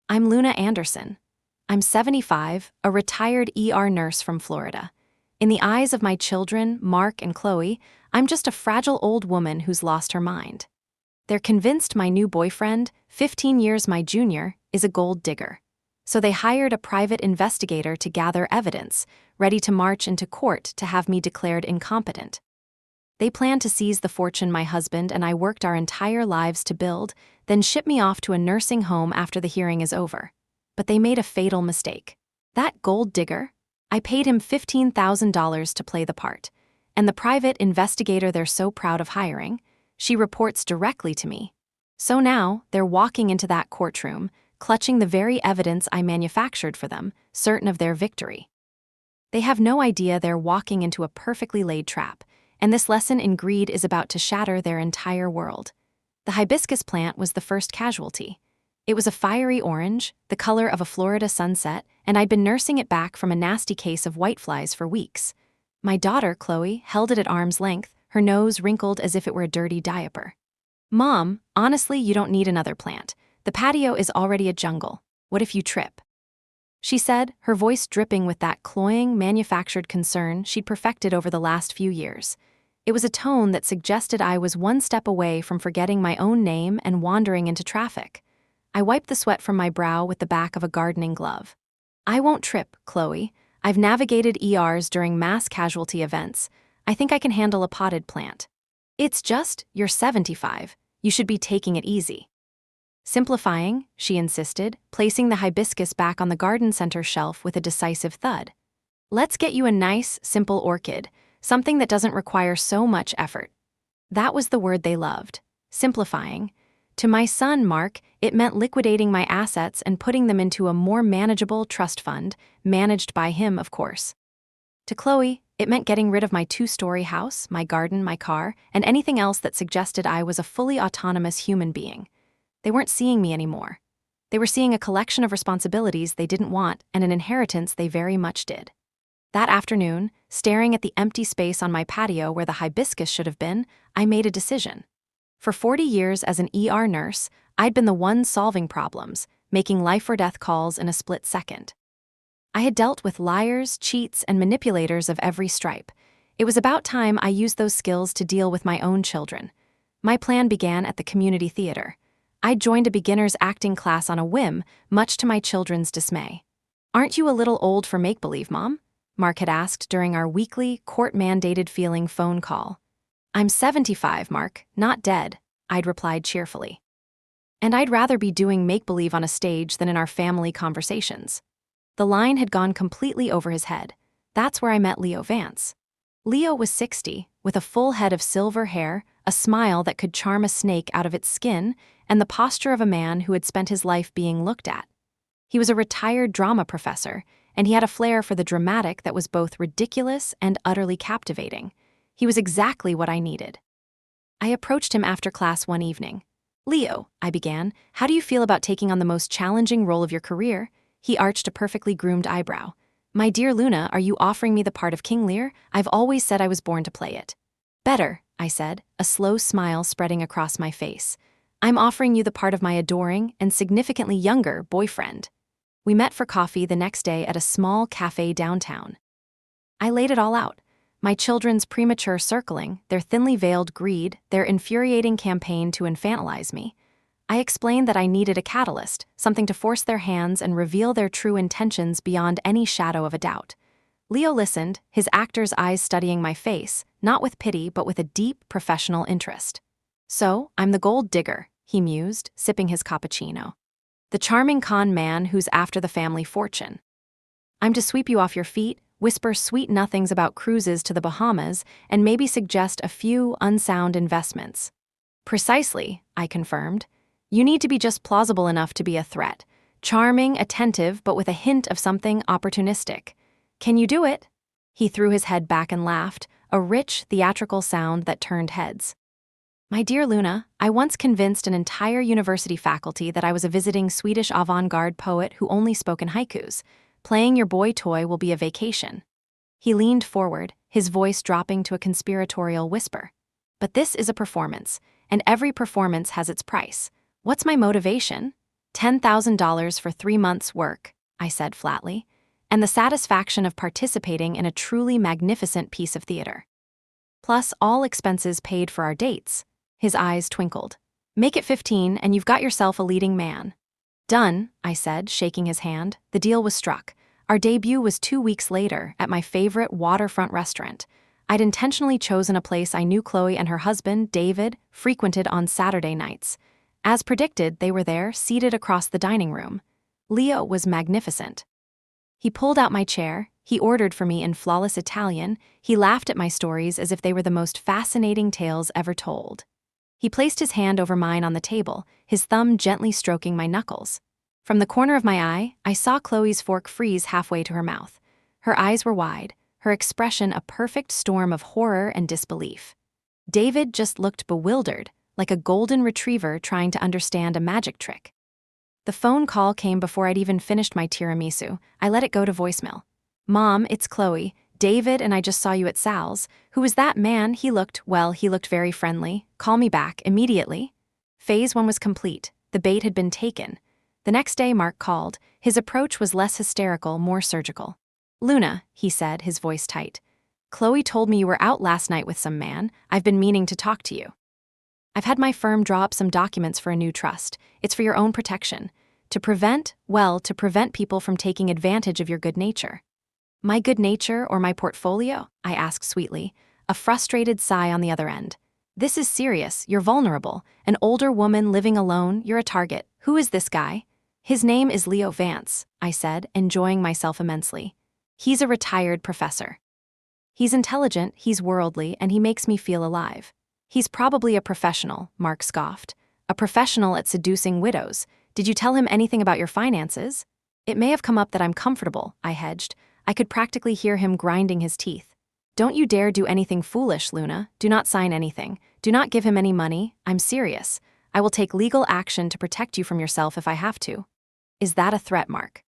I'm Luna Anderson. I'm 75, a retired nurse from Florida. In the eyes of my children, Mark and Chloe, I'm just a fragile old woman who's lost her mind. They're convinced my new boyfriend, 15 years my junior, is a gold digger. So they hired a private investigator to gather evidence, ready to march into court to have me declared incompetent. They plan to seize the fortune my husband and I worked our entire lives to build, then ship me off to a nursing home after the hearing is over. But they made a fatal mistake. That gold digger? I paid him $15,000 to play the part. And the private investigator they're so proud of hiring, she reports directly to me. So now, they're walking into that courtroom, clutching the very evidence I manufactured for them, certain of their victory. They have no idea they're walking into a perfectly laid trap, and this lesson in greed is about to shatter their entire world. The hibiscus plant was the first casualty. It was a fiery orange, the color of a Florida sunset, and I'd been nursing it back from a nasty case of whiteflies for weeks. My daughter, Chloe, held it at arm's length, her nose wrinkled as if it were a dirty diaper. "Mom, honestly, you don't need another plant. The patio is already a jungle. What if you trip?" She said, her voice dripping with that cloying, manufactured concern she'd perfected over the last few years. It was a tone that suggested I was one step away from forgetting my own name and wandering into traffic. I wiped the sweat from my brow with the back of a gardening glove. "I won't trip, Chloe. I've navigated ERs during mass casualty events. I think I can handle a potted plant." "It's just, you're 75. You should be taking it easy." "Simplifying," she insisted, placing the hibiscus back on the garden center shelf with a decisive thud. "Let's get you a nice, simple orchid, something that doesn't require so much effort." That was the word they loved. Simplifying. To my son, Mark, it meant liquidating my assets and putting them into a more manageable trust fund, managed by him, of course. To Chloe, it meant getting rid of my 2-story house, my garden, my car, and anything else that suggested I was a fully autonomous human being. They weren't seeing me anymore. They were seeing a collection of responsibilities they didn't want and an inheritance they very much did. That afternoon, staring at the empty space on my patio where the hibiscus should have been, I made a decision. For 40 years as an ER nurse, I'd been the one solving problems, making life-or-death calls in a split second. I had dealt with liars, cheats, and manipulators of every stripe. It was about time I used those skills to deal with my own children. My plan began at the community theater. I joined a beginner's acting class on a whim, much to my children's dismay. "Aren't you a little old for make-believe, Mom?" Mark had asked during our weekly, court-mandated feeling phone call. "I'm 75, Mark, not dead," I'd replied cheerfully. "And I'd rather be doing make-believe on a stage than in our family conversations." The line had gone completely over his head. That's where I met Leo Vance. Leo was 60, with a full head of silver hair, a smile that could charm a snake out of its skin, and the posture of a man who had spent his life being looked at. He was a retired drama professor, and he had a flair for the dramatic that was both ridiculous and utterly captivating. He was exactly what I needed. I approached him after class one evening. "Leo," I began, "how do you feel about taking on the most challenging role of your career?" He arched a perfectly groomed eyebrow. "My dear Luna, are you offering me the part of King Lear? I've always said I was born to play it." "Better," I said, a slow smile spreading across my face. "I'm offering you the part of my adoring and significantly younger boyfriend." We met for coffee the next day at a small cafe downtown. I laid it all out. My children's premature circling, their thinly veiled greed, their infuriating campaign to infantilize me. I explained that I needed a catalyst, something to force their hands and reveal their true intentions beyond any shadow of a doubt. Leo listened, his actor's eyes studying my face, not with pity but with a deep, professional interest. "So, I'm the gold digger," he mused, sipping his cappuccino. "The charming con man who's after the family fortune. I'm to sweep you off your feet, whisper sweet nothings about cruises to the Bahamas, and maybe suggest a few unsound investments." "Precisely," I confirmed. "You need to be just plausible enough to be a threat. Charming, attentive, but with a hint of something opportunistic. Can you do it?" He threw his head back and laughed, a rich, theatrical sound that turned heads. "My dear Luna, I once convinced an entire university faculty that I was a visiting Swedish avant-garde poet who only spoke in haikus. Playing your boy toy will be a vacation." He leaned forward, his voice dropping to a conspiratorial whisper. "But this is a performance, and every performance has its price. What's my motivation? $10,000 for 3 months' work, I said flatly, and the satisfaction of participating in a truly magnificent piece of theater. Plus all expenses paid for our dates. His eyes twinkled. Make it 15 and you've got yourself a leading man. Done, I said, shaking his hand. The deal was struck. Our debut was 2 weeks later at my favorite waterfront restaurant. I'd intentionally chosen a place I knew Chloe and her husband, David, frequented on Saturday nights. As predicted, they were there, seated across the dining room. Leo was magnificent. He pulled out my chair, he ordered for me in flawless Italian, he laughed at my stories as if they were the most fascinating tales ever told. He placed his hand over mine on the table, his thumb gently stroking my knuckles. From the corner of my eye, I saw Chloe's fork freeze halfway to her mouth. Her eyes were wide, her expression a perfect storm of horror and disbelief. David just looked bewildered, like a golden retriever trying to understand a magic trick. The phone call came before I'd even finished my tiramisu. I let it go to voicemail. Mom, it's Chloe. David and I just saw you at Sal's. Who was that man? He looked very friendly. Call me back, immediately. Phase 1 was complete. The bait had been taken. The next day, Mark called. His approach was less hysterical, more surgical. Luna, he said, his voice tight. Chloe told me you were out last night with some man. I've been meaning to talk to you. I've had my firm draw up some documents for a new trust. It's for your own protection. To prevent people from taking advantage of your good nature. My good nature or my portfolio? I asked sweetly, a frustrated sigh on the other end. This is serious, you're vulnerable. An older woman living alone, you're a target. Who is this guy? His name is Leo Vance, I said, enjoying myself immensely. He's a retired professor. He's intelligent, he's worldly, and he makes me feel alive. He's probably a professional, Mark scoffed. A professional at seducing widows. Did you tell him anything about your finances? It may have come up that I'm comfortable, I hedged. I could practically hear him grinding his teeth. Don't you dare do anything foolish, Luna. Do not sign anything. Do not give him any money. I'm serious. I will take legal action to protect you from yourself if I have to. Is that a threat, Mark?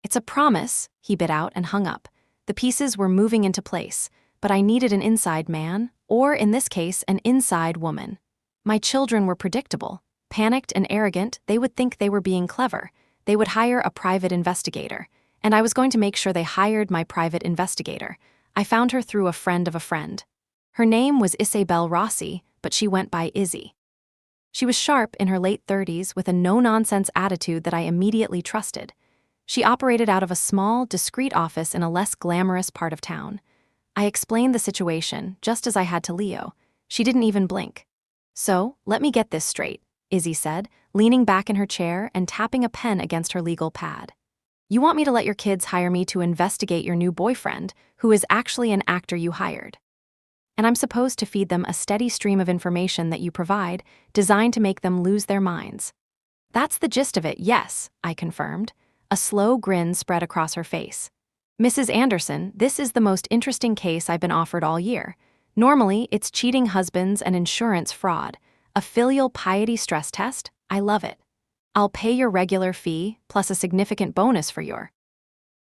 It's a promise, he bit out and hung up. The pieces were moving into place, but I needed an inside man, or in this case, an inside woman. My children were predictable. Panicked and arrogant, they would think they were being clever. They would hire a private investigator. And I was going to make sure they hired my private investigator. I found her through a friend of a friend. Her name was Isabel Rossi, but she went by Izzy. She was sharp in her late 30s with a no-nonsense attitude that I immediately trusted. She operated out of a small, discreet office in a less glamorous part of town. I explained the situation, just as I had to Leo. She didn't even blink. So, let me get this straight, Izzy said, leaning back in her chair and tapping a pen against her legal pad. You want me to let your kids hire me to investigate your new boyfriend, who is actually an actor you hired. And I'm supposed to feed them a steady stream of information that you provide, designed to make them lose their minds. That's the gist of it, yes, I confirmed. A slow grin spread across her face. Mrs. Anderson, this is the most interesting case I've been offered all year. Normally, it's cheating husbands and insurance fraud. A filial piety stress test? I love it. I'll pay your regular fee, plus a significant bonus for your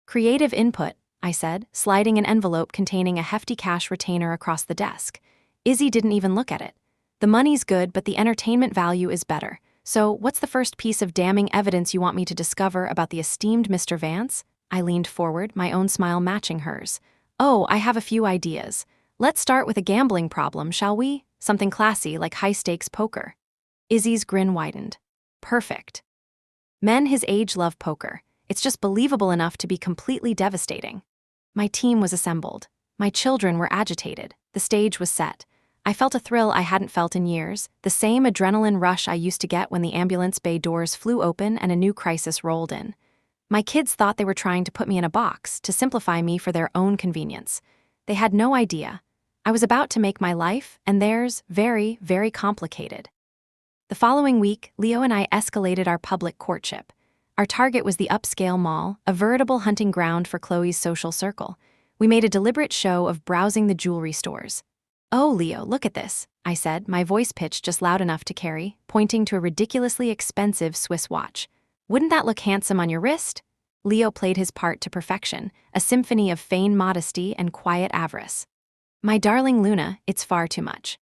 creative input, I said, sliding an envelope containing a hefty cash retainer across the desk. Izzy didn't even look at it. The money's good, but the entertainment value is better. So, what's the first piece of damning evidence you want me to discover about the esteemed Mr. Vance? I leaned forward, my own smile matching hers. Oh, I have a few ideas. Let's start with a gambling problem, shall we? Something classy, like high-stakes poker. Izzy's grin widened. Perfect. Men his age love poker. It's just believable enough to be completely devastating. My team was assembled. My children were agitated. The stage was set. I felt a thrill I hadn't felt in years, the same adrenaline rush I used to get when the ambulance bay doors flew open and a new crisis rolled in. My kids thought they were trying to put me in a box, to simplify me for their own convenience. They had no idea. I was about to make my life, and theirs, very, very complicated. The following week, Leo and I escalated our public courtship. Our target was the upscale mall, a veritable hunting ground for Chloe's social circle. We made a deliberate show of browsing the jewelry stores. Oh, Leo, look at this, I said, my voice pitched just loud enough to carry, pointing to a ridiculously expensive Swiss watch. Wouldn't that look handsome on your wrist? Leo played his part to perfection, a symphony of feigned modesty and quiet avarice. My darling Luna, it's far too much.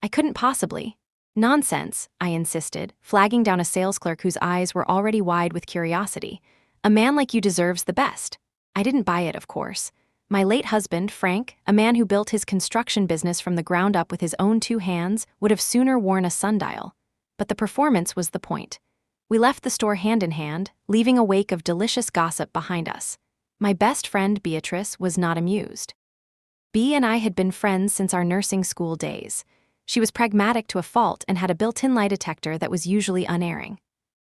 I couldn't possibly. Nonsense, I insisted, flagging down a sales clerk whose eyes were already wide with curiosity. A man like you deserves the best. I didn't buy it, of course. My late husband, Frank, a man who built his construction business from the ground up with his own 2 hands, would have sooner worn a sundial. But the performance was the point. We left the store hand in hand, leaving a wake of delicious gossip behind us. My best friend, Beatrice, was not amused. Bea and I had been friends since our nursing school days. She was pragmatic to a fault and had a built-in lie detector that was usually unerring.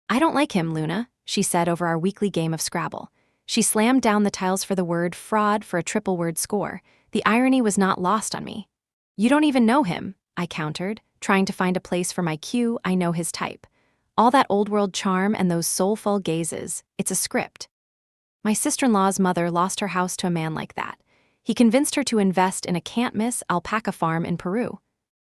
"I don't like him, Luna," she said over our weekly game of Scrabble. She slammed down the tiles for the word fraud for a triple-word score. The irony was not lost on me. "You don't even know him," I countered, trying to find a place for my cue. "I know his type. All that old-world charm and those soulful gazes, it's a script." My sister-in-law's mother lost her house to a man like that. He convinced her to invest in a can't-miss alpaca farm in Peru.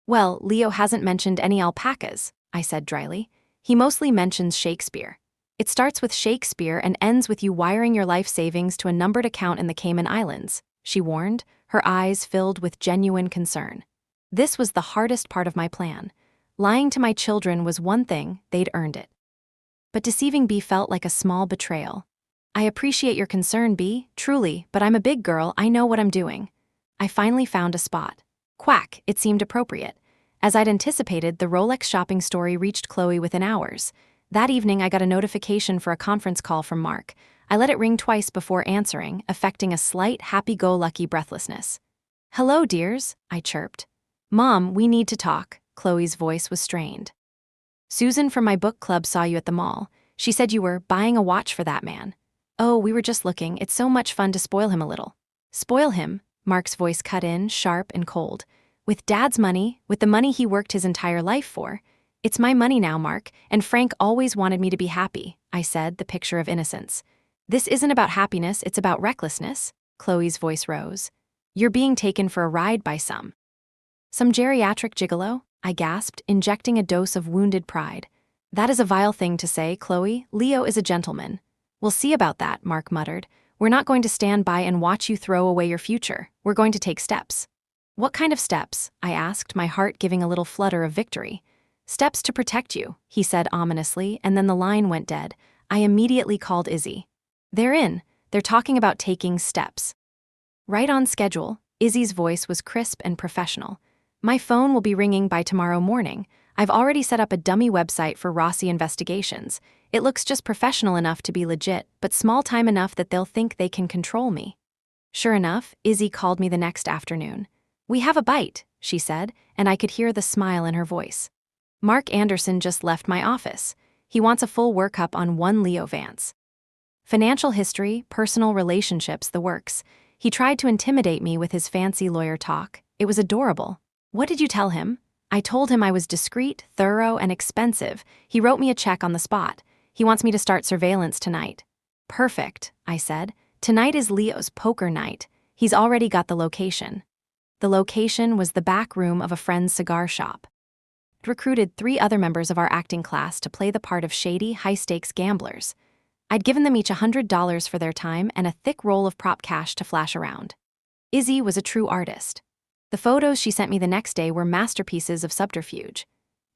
"Well, Leo hasn't mentioned any alpacas," I said dryly. "He mostly mentions Shakespeare. It starts with Shakespeare and ends with you wiring your life savings to a numbered account in the Cayman Islands," she warned, her eyes filled with genuine concern. This was the hardest part of my plan. Lying to my children was one thing, they'd earned it. But deceiving Bea felt like a small betrayal. "I appreciate your concern, Bea, truly, but I'm a big girl, I know what I'm doing." I finally found a spot. Quack, it seemed appropriate. As I'd anticipated, the Rolex shopping story reached Chloe within hours. That evening, I got a notification for a conference call from Mark. I let it ring twice before answering, affecting a slight happy-go-lucky breathlessness. "Hello, dears," I chirped. "Mom, we need to talk." Chloe's voice was strained. "Susan from my book club saw you at the mall. She said you were buying a watch for that man." "Oh, we were just looking. It's so much fun to spoil him a little." "Spoil him?" Mark's voice cut in, sharp and cold. "With Dad's money, with the money he worked his entire life for. It's my money now, Mark, and Frank always wanted me to be happy," I said, the picture of innocence. "This isn't about happiness, it's about recklessness." Chloe's voice rose. "You're being taken for a ride by some geriatric gigolo?" I gasped, injecting a dose of wounded pride. "That is a vile thing to say, Chloe. Leo is a gentleman." "We'll see about that," Mark muttered. "We're not going to stand by and watch you throw away your future. We're going to take steps." "What kind of steps?" I asked, my heart giving a little flutter of victory. "Steps to protect you," he said ominously, and then the line went dead. I immediately called Izzy. "They're in. They're talking about taking steps." "Right on schedule." Izzy's voice was crisp and professional. "My phone will be ringing by tomorrow morning. I've already set up a dummy website for Rossi Investigations. It looks just professional enough to be legit, but small time enough that they'll think they can control me." Sure enough, Izzy called me the next afternoon. "We have a bite," she said, and I could hear the smile in her voice. "Mark Anderson just left my office. He wants a full workup on one Leo Vance. Financial history, personal relationships, the works. He tried to intimidate me with his fancy lawyer talk. It was adorable." "What did you tell him?" "I told him I was discreet, thorough, and expensive. He wrote me a check on the spot. He wants me to start surveillance tonight." "Perfect," I said. "Tonight is Leo's poker night. He's already got the location." The location was the back room of a friend's cigar shop. I'd recruited 3 other members of our acting class to play the part of shady, high-stakes gamblers. I'd given them each $100 for their time and a thick roll of prop cash to flash around. Izzy was a true artist. The photos she sent me the next day were masterpieces of subterfuge.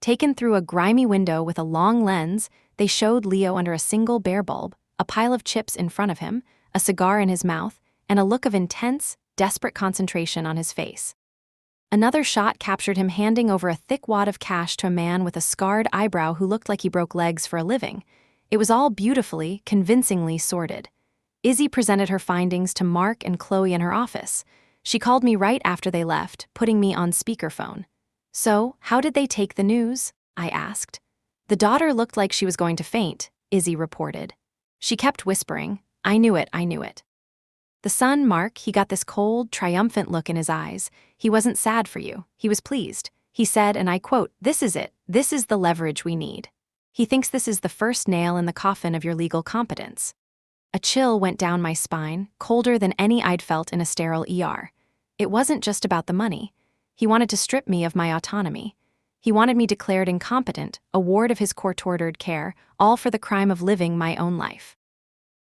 Taken through a grimy window with a long lens, they showed Leo under a single bare bulb, a pile of chips in front of him, a cigar in his mouth, and a look of intense, desperate concentration on his face. Another shot captured him handing over a thick wad of cash to a man with a scarred eyebrow who looked like he broke legs for a living. It was all beautifully, convincingly sordid. Izzy presented her findings to Mark and Chloe in her office. She called me right after they left, putting me on speakerphone. "So, how did they take the news?" I asked. "The daughter looked like she was going to faint," Izzy reported. She kept whispering, "I knew it, I knew it." The son, Mark, he got this cold, triumphant look in his eyes. He wasn't sad for you. He was pleased. He said, and I quote, "This is it. This is the leverage we need." He thinks this is the first nail in the coffin of your legal competence. A chill went down my spine, colder than any I'd felt in a sterile ER. It wasn't just about the money. He wanted to strip me of my autonomy. He wanted me declared incompetent, a ward of his court-ordered care, all for the crime of living my own life.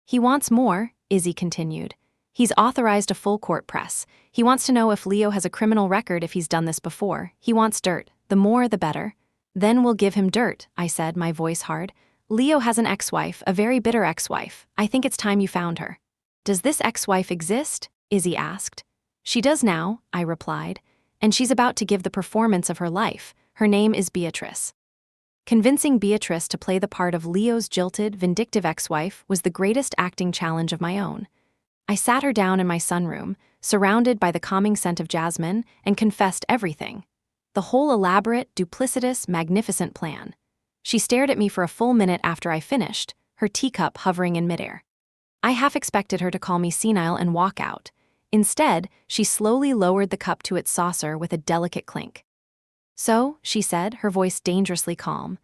"He wants more," Izzy continued. "He's authorized a full court press. He wants to know if Leo has a criminal record if he's done this before. He wants dirt. The more, the better." Then we'll give him dirt, I said, my voice hard. Leo has an ex-wife, a very bitter ex-wife. I think it's time you found her. Does this ex-wife exist? Izzy asked. She does now, I replied, and she's about to give the performance of her life. Her name is Beatrice. Convincing Beatrice to play the part of Leo's jilted, vindictive ex-wife was the greatest acting challenge of my own. I sat her down in my sunroom, surrounded by the calming scent of jasmine, and confessed everything. The whole elaborate, duplicitous, magnificent plan. She stared at me for a full minute after I finished, her teacup hovering in midair. I half expected her to call me senile and walk out. Instead, she slowly lowered the cup to its saucer with a delicate clink. So, she said, her voice dangerously calm,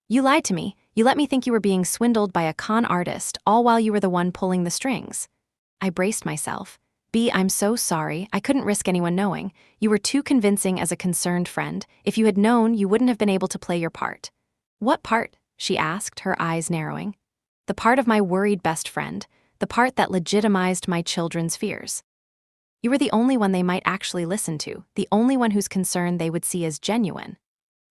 you lied to me. You let me think you were being swindled by a con artist, all while you were the one pulling the strings. I braced myself. B, I'm so sorry. I couldn't risk anyone knowing. You were too convincing as a concerned friend. If you had known, you wouldn't have been able to play your part. What part? She asked, her eyes narrowing. The part of my worried best friend, the part that legitimized my children's fears. You were the only one they might actually listen to, the only one whose concern they would see as genuine.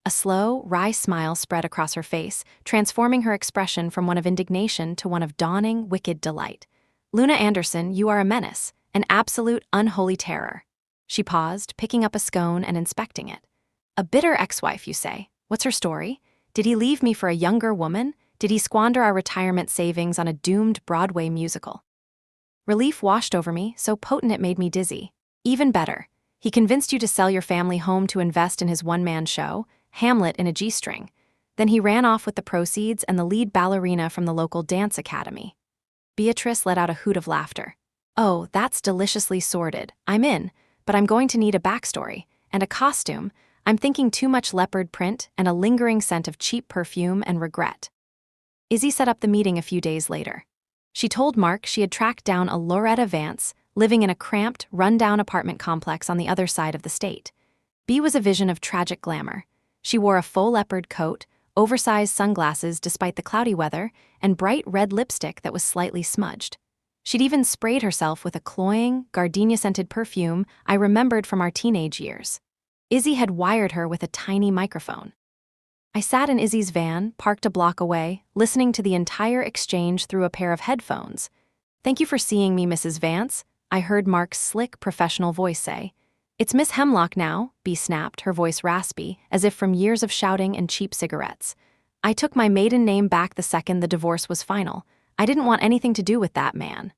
A slow, wry smile spread across her face, transforming her expression from one of indignation to one of dawning, wicked delight. Luna Anderson, you are a menace, an absolute, unholy terror. She paused, picking up a scone and inspecting it. A bitter ex-wife, you say? What's her story? Did he leave me for a younger woman? Did he squander our retirement savings on a doomed Broadway musical? Relief washed over me, so potent it made me dizzy. Even better, he convinced you to sell your family home to invest in his one-man show, Hamlet in a G-string. Then he ran off with the proceeds and the lead ballerina from the local dance academy. Beatrice let out a hoot of laughter. Oh, that's deliciously sordid. I'm in, but I'm going to need a backstory and a costume. I'm thinking too much leopard print and a lingering scent of cheap perfume and regret. Izzy set up the meeting a few days later. She told Mark she had tracked down a Loretta Vance, living in a cramped, run-down apartment complex on the other side of the state. B was a vision of tragic glamour. She wore a faux leopard coat, oversized sunglasses despite the cloudy weather, and bright red lipstick that was slightly smudged. She'd even sprayed herself with a cloying, gardenia-scented perfume I remembered from our teenage years. Izzy had wired her with a tiny microphone. I sat in Izzy's van, parked a block away, listening to the entire exchange through a pair of headphones. Thank you for seeing me, Mrs. Vance, I heard Mark's slick, professional voice say. It's Miss Hemlock now, B snapped, her voice raspy, as if from years of shouting and cheap cigarettes. I took my maiden name back the second the divorce was final. I didn't want anything to do with that man.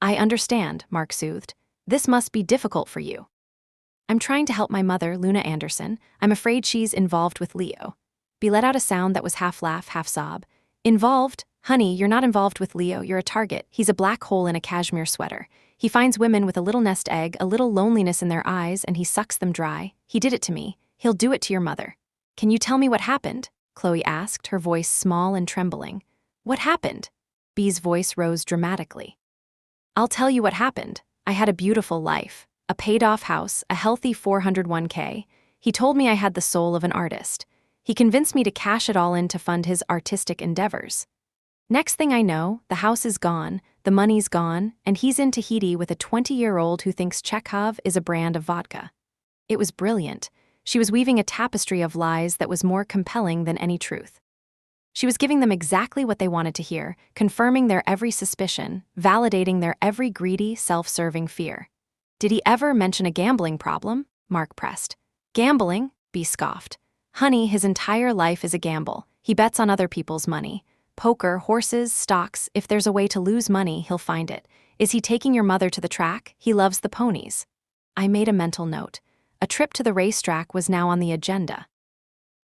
I understand, Mark soothed. This must be difficult for you. I'm trying to help my mother, Luna Anderson. I'm afraid she's involved with Leo. B let out a sound that was half laugh, half sob. Involved? Honey, you're not involved with Leo. You're a target. He's a black hole in a cashmere sweater. He finds women with a little nest egg, a little loneliness in their eyes, and he sucks them dry. He did it to me. He'll do it to your mother. Can you tell me what happened? Chloe asked, her voice small and trembling. What happened? B's voice rose dramatically. I'll tell you what happened. I had a beautiful life, a paid-off house, a healthy 401k. He told me I had the soul of an artist. He convinced me to cash it all in to fund his artistic endeavors. Next thing I know, the house is gone, the money's gone, and he's in Tahiti with a 20-year-old who thinks Chekhov is a brand of vodka. It was brilliant. She was weaving a tapestry of lies that was more compelling than any truth. She was giving them exactly what they wanted to hear, confirming their every suspicion, validating their every greedy, self-serving fear. Did he ever mention a gambling problem? Mark pressed. Gambling? B scoffed. Honey, his entire life is a gamble. He bets on other people's money. Poker, horses, stocks, if there's a way to lose money, he'll find it. Is he taking your mother to the track? He loves the ponies. I made a mental note. A trip to the racetrack was now on the agenda.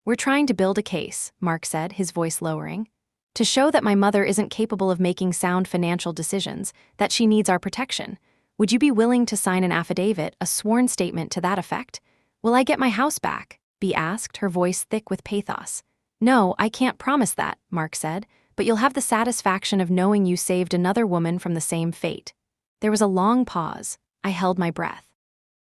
We're trying to build a case, Mark said, his voice lowering, to show that my mother isn't capable of making sound financial decisions, that she needs our protection. Would you be willing to sign an affidavit, a sworn statement to that effect? Will I get my house back? B asked, her voice thick with pathos. No, I can't promise that, Mark said, but you'll have the satisfaction of knowing you saved another woman from the same fate. There was a long pause. I held my breath.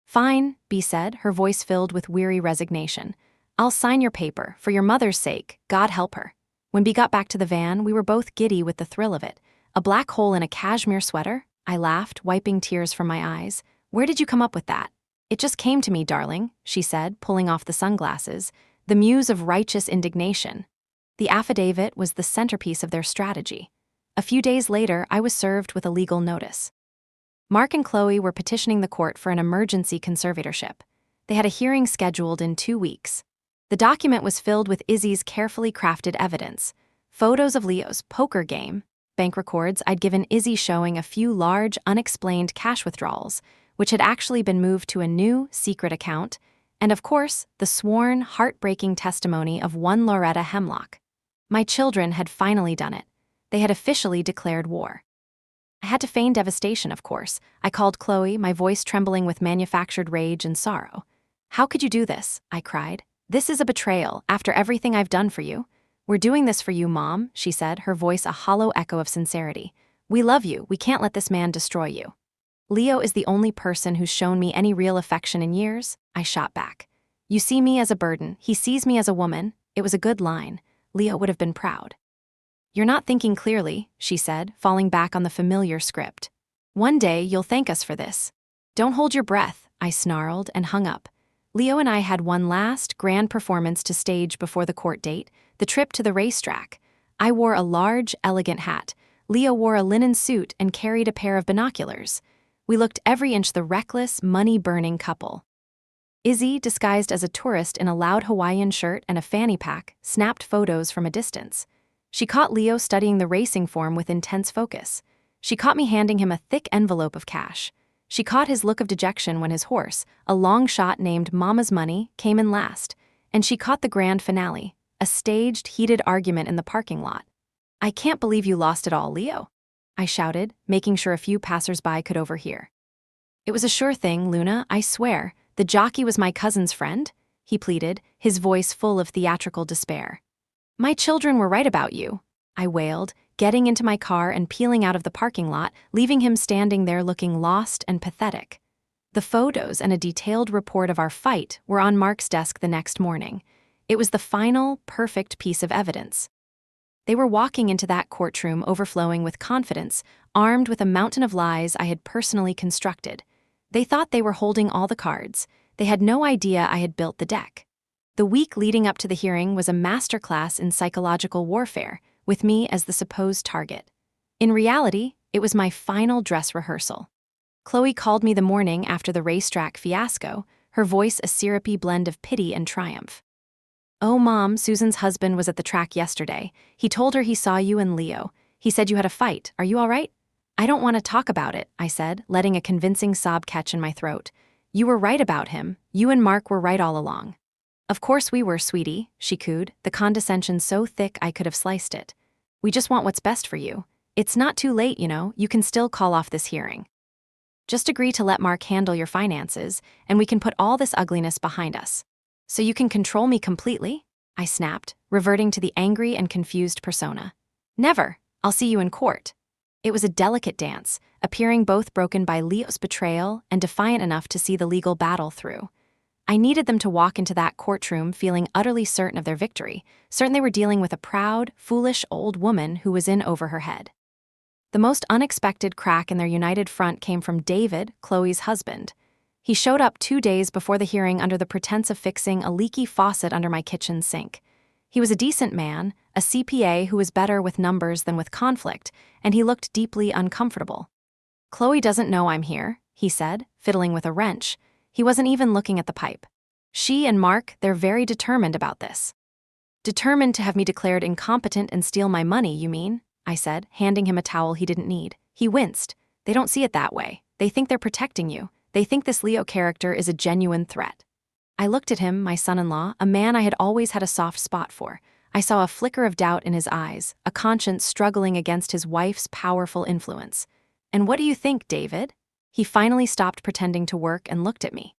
Fine, B said, her voice filled with weary resignation. I'll sign your paper, for your mother's sake, God help her. When B got back to the van, we were both giddy with the thrill of it. A black hole in a cashmere sweater? I laughed, wiping tears from my eyes. Where did you come up with that? It just came to me, darling, she said, pulling off the sunglasses. the muse of righteous indignation. The affidavit was the centerpiece of their strategy. A few days later, I was served with a legal notice. Mark and Chloe were petitioning the court for an emergency conservatorship. They had a hearing scheduled in 2 weeks. The document was filled with Izzy's carefully crafted evidence: photos of Leo's poker game, bank records I'd given Izzy showing a few large, unexplained cash withdrawals, which had actually been moved to a new, secret account, and of course, the sworn, heartbreaking testimony of one Loretta Hemlock. My children had finally done it. They had officially declared war. I had to feign devastation, of course. I called Chloe, my voice trembling with manufactured rage and sorrow. "How could you do this?" I cried. "This is a betrayal, after everything I've done for you." "We're doing this for you, Mom," she said, her voice a hollow echo of sincerity. "We love you. We can't let this man destroy you." "Leo is the only person who's shown me any real affection in years," I shot back. "You see me as a burden. He sees me as a woman." It was a good line. Leo would have been proud. "You're not thinking clearly," she said, falling back on the familiar script. "One day you'll thank us for this." "Don't hold your breath," I snarled and hung up. Leo and I had one last, grand performance to stage before the court date, the trip to the racetrack. I wore a large, elegant hat. Leo wore a linen suit and carried a pair of binoculars. We looked every inch the reckless, money-burning couple. Izzy, disguised as a tourist in a loud Hawaiian shirt and a fanny pack, snapped photos from a distance. She caught Leo studying the racing form with intense focus. She caught me handing him a thick envelope of cash. She caught his look of dejection when his horse, a long shot named Mama's Money, came in last. And she caught the grand finale, a staged, heated argument in the parking lot. "I can't believe you lost it all, Leo," I shouted, making sure a few passers-by could overhear. "It was a sure thing, Luna, I swear. The jockey was my cousin's friend," he pleaded, his voice full of theatrical despair. "My children were right about you," I wailed, getting into my car and peeling out of the parking lot, leaving him standing there looking lost and pathetic. The photos and a detailed report of our fight were on Mark's desk the next morning. It was the final, perfect piece of evidence. They were walking into that courtroom overflowing with confidence, armed with a mountain of lies I had personally constructed. They thought they were holding all the cards. They had no idea I had built the deck. The week leading up to the hearing was a masterclass in psychological warfare, with me as the supposed target. In reality, it was my final dress rehearsal. Chloe called me the morning after the racetrack fiasco, her voice a syrupy blend of pity and triumph. "Oh, Mom, Susan's husband was at the track yesterday. He told her he saw you and Leo. He said you had a fight. Are you all right?" "I don't want to talk about it," I said, letting a convincing sob catch in my throat. "You were right about him. You and Mark were right all along." "Of course we were, sweetie," she cooed, the condescension so thick I could have sliced it. "We just want what's best for you. It's not too late, you know. You can still call off this hearing. Just agree to let Mark handle your finances, and we can put all this ugliness behind us. So you can control me completely?" I snapped, reverting to the angry and confused persona. "Never. I'll see you in court." It was a delicate dance, appearing both broken by Leo's betrayal and defiant enough to see the legal battle through. I needed them to walk into that courtroom feeling utterly certain of their victory, certain they were dealing with a proud, foolish old woman who was in over her head. The most unexpected crack in their united front came from David, Chloe's husband. He showed up 2 days before the hearing under the pretense of fixing a leaky faucet under my kitchen sink. He was a decent man, a CPA who was better with numbers than with conflict, and he looked deeply uncomfortable. "Chloe doesn't know I'm here," he said, fiddling with a wrench. He wasn't even looking at the pipe. "She and Mark, they're very determined about this." "Determined to have me declared incompetent and steal my money, you mean?" I said, handing him a towel he didn't need. He winced. "They don't see it that way. They think they're protecting you. They think this Leo character is a genuine threat." I looked at him, my son-in-law, a man I had always had a soft spot for. I saw a flicker of doubt in his eyes, a conscience struggling against his wife's powerful influence. "And what do you think, David?" He finally stopped pretending to work and looked at me.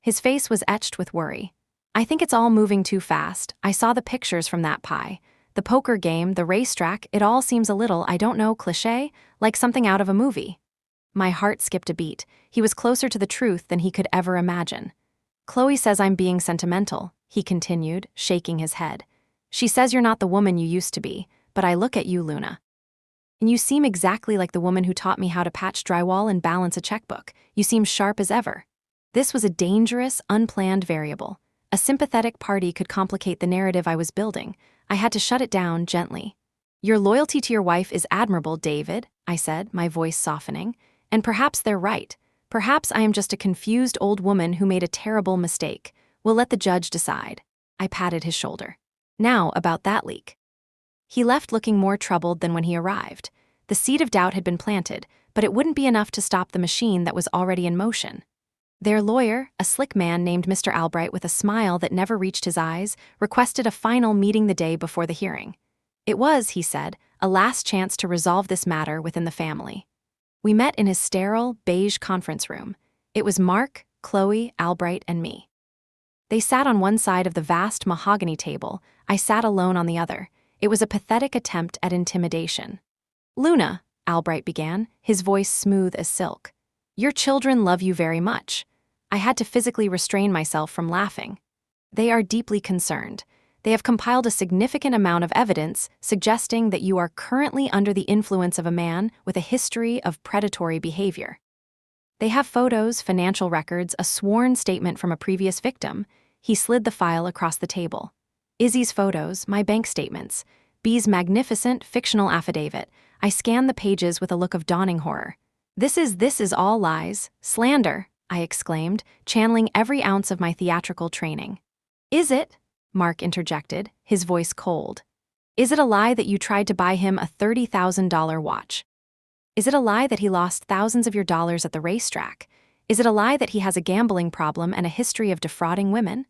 His face was etched with worry. "I think it's all moving too fast. I saw the pictures from that pie. The poker game, the racetrack, it all seems a little, I don't know, cliché, like something out of a movie." My heart skipped a beat. He was closer to the truth than he could ever imagine. "Chloe says I'm being sentimental," he continued, shaking his head. "She says you're not the woman you used to be, but I look at you, Luna. And you seem exactly like the woman who taught me how to patch drywall and balance a checkbook. You seem sharp as ever." This was a dangerous, unplanned variable. A sympathetic party could complicate the narrative I was building. I had to shut it down gently. "Your loyalty to your wife is admirable, David," I said, my voice softening. "And perhaps they're right. Perhaps I am just a confused old woman who made a terrible mistake. We'll let the judge decide." I patted his shoulder. "Now, about that leak." He left looking more troubled than when he arrived. The seed of doubt had been planted, but it wouldn't be enough to stop the machine that was already in motion. Their lawyer, a slick man named Mr. Albright with a smile that never reached his eyes, requested a final meeting the day before the hearing. It was, he said, a last chance to resolve this matter within the family. We met in his sterile, beige conference room. It was Mark, Chloe, Albright, and me. They sat on one side of the vast mahogany table. I sat alone on the other. It was a pathetic attempt at intimidation. "Luna," Albright began, his voice smooth as silk, "your children love you very much." I had to physically restrain myself from laughing. "They are deeply concerned. They have compiled a significant amount of evidence suggesting that you are currently under the influence of a man with a history of predatory behavior. They have photos, financial records, a sworn statement from a previous victim." He slid the file across the table. "Izzy's photos, my bank statements, B's magnificent fictional affidavit." I scanned the pages with a look of dawning horror. This is all lies, slander," I exclaimed, channeling every ounce of my theatrical training. "Is it?" Mark interjected, his voice cold. "Is it a lie that you tried to buy him a $30,000 watch? Is it a lie that he lost thousands of your dollars at the racetrack? Is it a lie that he has a gambling problem and a history of defrauding women?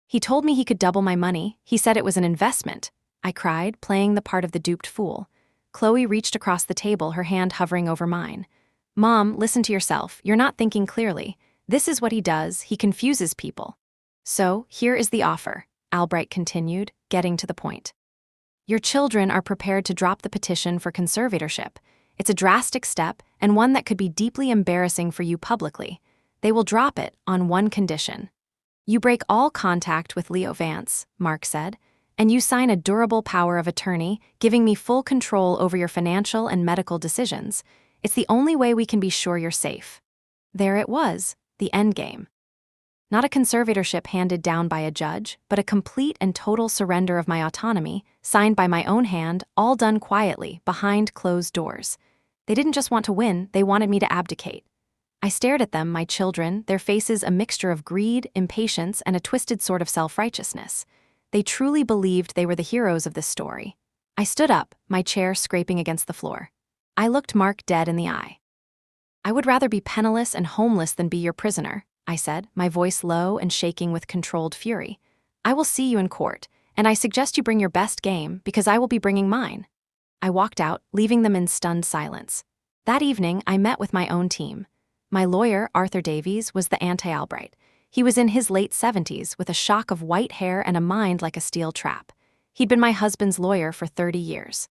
He told me he could double my money. He said it was an investment," I cried, playing the part of the duped fool. Chloe reached across the table, her hand hovering over mine. "Mom, listen to yourself. You're not thinking clearly. This is what he does. He confuses people." "So, here is the offer," Albright continued, getting to the point. "Your children are prepared to drop the petition for conservatorship. It's a drastic step, and one that could be deeply embarrassing for you publicly. They will drop it on one condition. You break all contact with Leo Vance," Mark said, "and you sign a durable power of attorney, giving me full control over your financial and medical decisions. It's the only way we can be sure you're safe." There it was, the endgame. Not a conservatorship handed down by a judge, but a complete and total surrender of my autonomy, signed by my own hand, all done quietly, behind closed doors. They didn't just want to win, they wanted me to abdicate. I stared at them, my children, their faces a mixture of greed, impatience, and a twisted sort of self-righteousness. They truly believed they were the heroes of this story. I stood up, my chair scraping against the floor. I looked Mark dead in the eye. "I would rather be penniless and homeless than be your prisoner," I said, my voice low and shaking with controlled fury. "I will see you in court, and I suggest you bring your best game because I will be bringing mine." I walked out, leaving them in stunned silence. That evening, I met with my own team. My lawyer, Arthur Davies, was the anti-Albright. He was in his late 70s with a shock of white hair and a mind like a steel trap. He'd been my husband's lawyer for 30 years.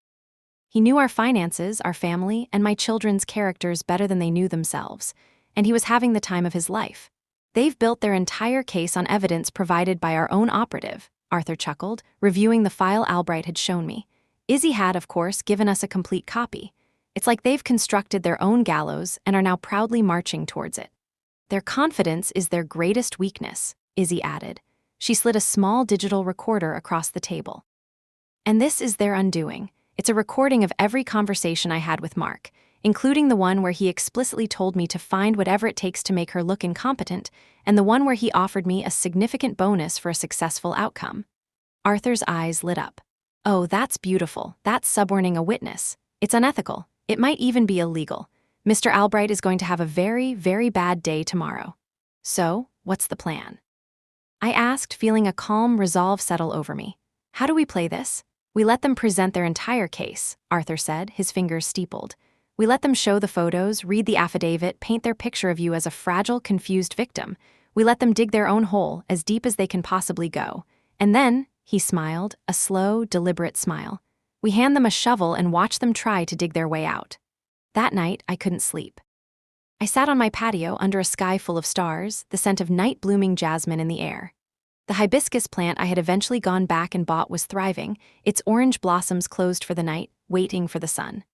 He knew our finances, our family, and my children's characters better than they knew themselves, and he was having the time of his life. "They've built their entire case on evidence provided by our own operative," Arthur chuckled, reviewing the file Albright had shown me. "Izzy had, of course, given us a complete copy. It's like they've constructed their own gallows and are now proudly marching towards it. Their confidence is their greatest weakness," Izzy added. She slid a small digital recorder across the table. "And this is their undoing. It's a recording of every conversation I had with Mark, including the one where he explicitly told me to find whatever it takes to make her look incompetent, and the one where he offered me a significant bonus for a successful outcome." Arthur's eyes lit up. "Oh, that's beautiful. That's suborning a witness. It's unethical. It might even be illegal. Mr. Albright is going to have a very, very bad day tomorrow. So, what's the plan?" I asked, feeling a calm resolve settle over me. "How do we play this?" "We let them present their entire case," Arthur said, his fingers steepled. "We let them show the photos, read the affidavit, paint their picture of you as a fragile, confused victim. We let them dig their own hole, as deep as they can possibly go. And then," he smiled, a slow, deliberate smile, "we hand them a shovel and watch them try to dig their way out." That night, I couldn't sleep. I sat on my patio under a sky full of stars, the scent of night-blooming jasmine in the air. The hibiscus plant I had eventually gone back and bought was thriving, its orange blossoms closed for the night, waiting for the sun.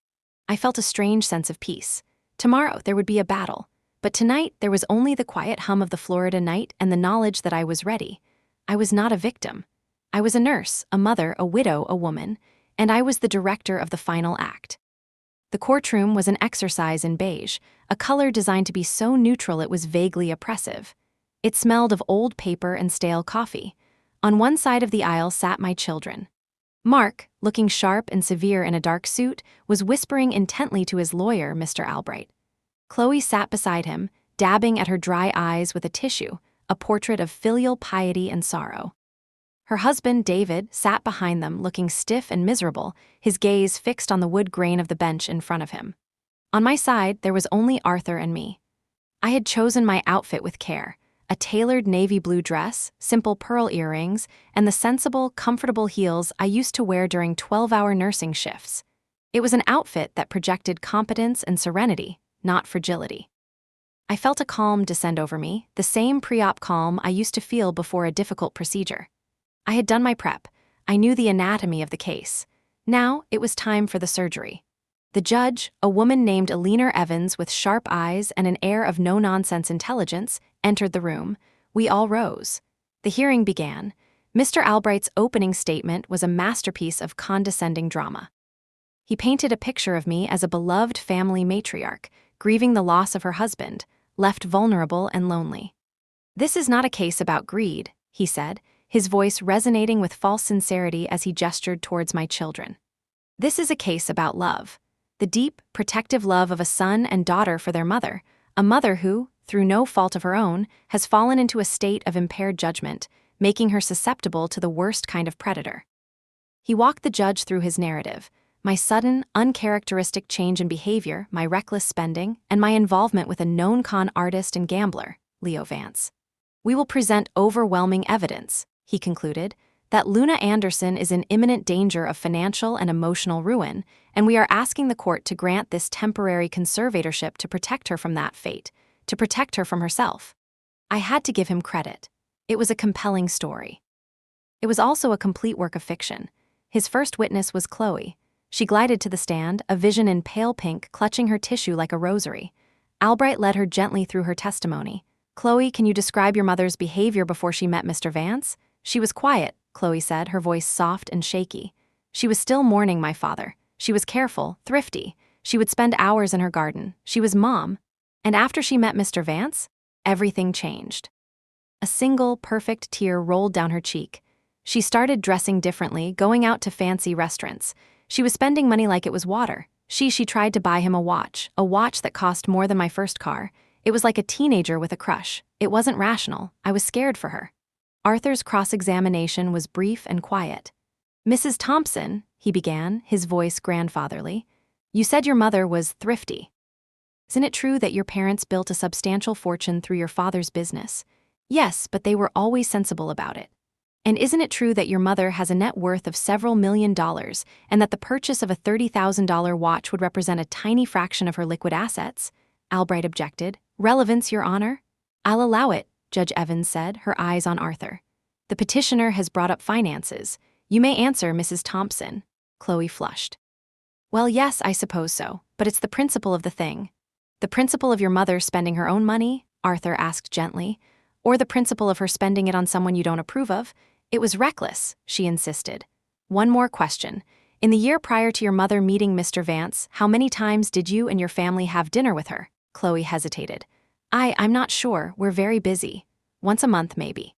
I felt a strange sense of peace. Tomorrow there would be a battle, but tonight there was only the quiet hum of the Florida night and the knowledge that I was ready. I was not a victim. I was a nurse, a mother, a widow, a woman, and I was the director of the final act. The courtroom was an exercise in beige, a color designed to be so neutral it was vaguely oppressive. It smelled of old paper and stale coffee. On one side of the aisle sat my children. Mark, looking sharp and severe in a dark suit, was whispering intently to his lawyer, Mr. Albright. Chloe sat beside him, dabbing at her dry eyes with a tissue, a portrait of filial piety and sorrow. Her husband, David, sat behind them, looking stiff and miserable, his gaze fixed on the wood grain of the bench in front of him. On my side, there was only Arthur and me. I had chosen my outfit with care: a tailored navy blue dress, simple pearl earrings, and the sensible, comfortable heels I used to wear during 12-hour nursing shifts. It was an outfit that projected competence and serenity, not fragility. I felt a calm descend over me, the same pre-op calm I used to feel before a difficult procedure. I had done my prep. I knew the anatomy of the case. Now it was time for the surgery. The judge, a woman named Eleanor Evans with sharp eyes and an air of no-nonsense intelligence, entered the room. We all rose. The hearing began. Mr. Albright's opening statement was a masterpiece of condescending drama. He painted a picture of me as a beloved family matriarch, grieving the loss of her husband, left vulnerable and lonely. "This is not a case about greed," he said, his voice resonating with false sincerity as he gestured towards my children. "This is a case about love. The deep, protective love of a son and daughter for their mother, a mother who, through no fault of her own, has fallen into a state of impaired judgment, making her susceptible to the worst kind of predator." He walked the judge through his narrative: my sudden, uncharacteristic change in behavior, my reckless spending, and my involvement with a known con artist and gambler, Leo Vance. "We will present overwhelming evidence," he concluded, "that Luna Anderson is in imminent danger of financial and emotional ruin, and we are asking the court to grant this temporary conservatorship to protect her from that fate, to protect her from herself." I had to give him credit. It was a compelling story. It was also a complete work of fiction. His first witness was Chloe. She glided to the stand, a vision in pale pink, clutching her tissue like a rosary. Albright led her gently through her testimony. "Chloe, can you describe your mother's behavior before she met Mr. Vance?" "She was quiet," Chloe said, her voice soft and shaky. "She was still mourning my father. She was careful, thrifty. She would spend hours in her garden. She was mom. And after she met Mr. Vance, everything changed." A single, perfect tear rolled down her cheek. She started dressing differently, going out to fancy restaurants. She was spending money like it was water. She tried to buy him a watch that cost more than my first car. It was like a teenager with a crush. It wasn't rational. I was scared for her. Arthur's cross-examination was brief and quiet. "Mrs. Thompson," he began, his voice grandfatherly, "you said your mother was thrifty. Isn't it true that your parents built a substantial fortune through your father's business?" "Yes, but they were always sensible about it." "And isn't it true that your mother has a net worth of several $1,000,000 and that the purchase of a $30,000 watch would represent a tiny fraction of her liquid assets?" Albright objected. "Relevance, Your Honor?" "I'll allow it," Judge Evans said, her eyes on Arthur. "The petitioner has brought up finances. You may answer, Mrs. Thompson." Chloe flushed. "Well, yes, I suppose so, but it's the principle of the thing." "The principle of your mother spending her own money?" Arthur asked gently. "Or the principle of her spending it on someone you don't approve of?" "It was reckless," she insisted. "One more question. In the year prior to your mother meeting Mr. Vance, how many times did you and your family have dinner with her?" Chloe hesitated. I'm not sure. We're very busy. Once a month, maybe."